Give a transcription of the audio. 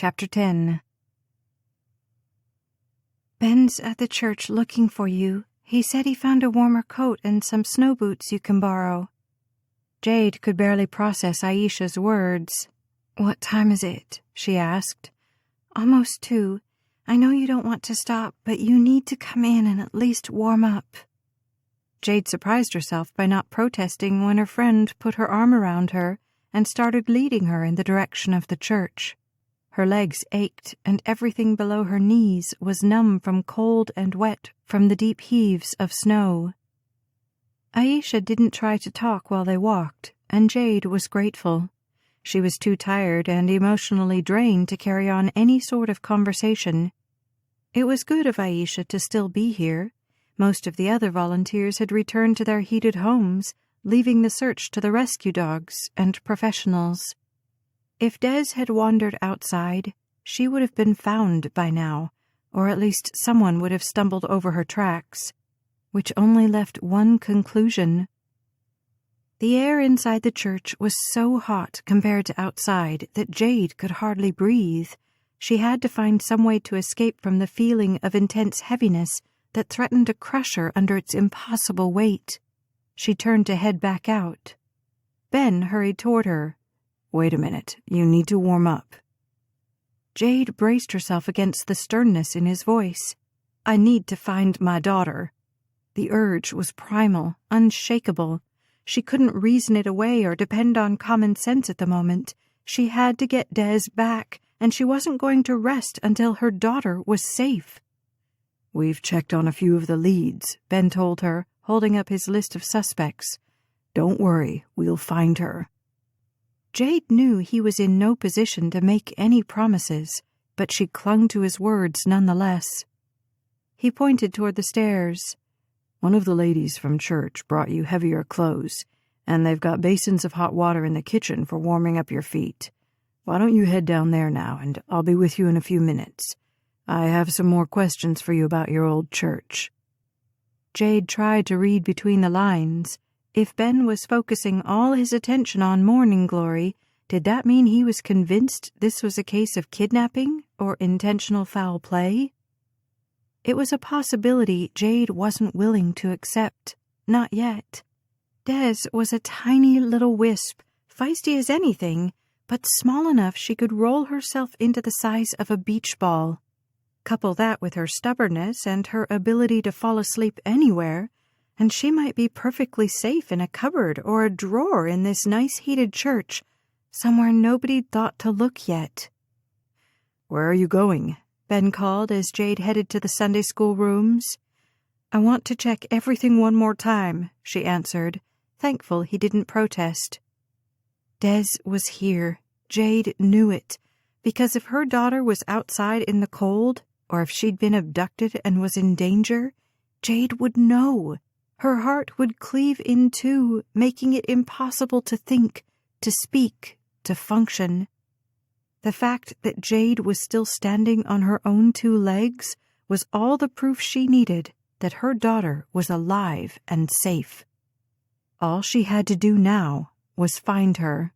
Chapter 10. "Ben's at the church looking for you. He said he found a warmer coat and some snow boots you can borrow." Jade could barely process Aisha's words. "What time is it?" she asked. "Almost 2. I know you don't want to stop, but you need to come in and at least warm up." Jade surprised herself by not protesting when her friend put her arm around her and started leading her in the direction of the church. Her legs ached, and everything below her knees was numb from cold and wet from the deep heaves of snow. Aisha didn't try to talk while they walked, and Jade was grateful. She was too tired and emotionally drained to carry on any sort of conversation. It was good of Aisha to still be here. Most of the other volunteers had returned to their heated homes, leaving the search to the rescue dogs and professionals. If Des had wandered outside, she would have been found by now, or at least someone would have stumbled over her tracks, which only left one conclusion. The air inside the church was so hot compared to outside that Jade could hardly breathe. She had to find some way to escape from the feeling of intense heaviness that threatened to crush her under its impossible weight. She turned to head back out. Ben hurried toward her. "Wait a minute, you need to warm up." Jade braced herself against the sternness in his voice. "I need to find my daughter." The urge was primal, unshakable. She couldn't reason it away or depend on common sense at the moment. She had to get Des back, and she wasn't going to rest until her daughter was safe. "We've checked on a few of the leads," Ben told her, holding up his list of suspects. "Don't worry, we'll find her." Jade knew he was in no position to make any promises, but she clung to his words nonetheless. He pointed toward the stairs. "One of the ladies from church brought you heavier clothes, and they've got basins of hot water in the kitchen for warming up your feet. Why don't you head down there now, and I'll be with you in a few minutes. I have some more questions for you about your old church." Jade tried to read between the lines. If Ben was focusing all his attention on Morning Glory, did that mean he was convinced this was a case of kidnapping or intentional foul play? It was a possibility Jade wasn't willing to accept. Not yet. Des was a tiny little wisp, feisty as anything, but small enough she could roll herself into the size of a beach ball. Couple that with her stubbornness and her ability to fall asleep anywhere, and she might be perfectly safe in a cupboard or a drawer in this nice heated church, somewhere nobody'd thought to look yet. "Where are you going?" Ben called as Jade headed to the Sunday school rooms. "I want to check everything one more time," she answered, thankful he didn't protest. Des was here. Jade knew it, because if her daughter was outside in the cold, or if she'd been abducted and was in danger, Jade would know. Her heart would cleave in two, making it impossible to think, to speak, to function. The fact that Jade was still standing on her own 2 legs was all the proof she needed that her daughter was alive and safe. All she had to do now was find her.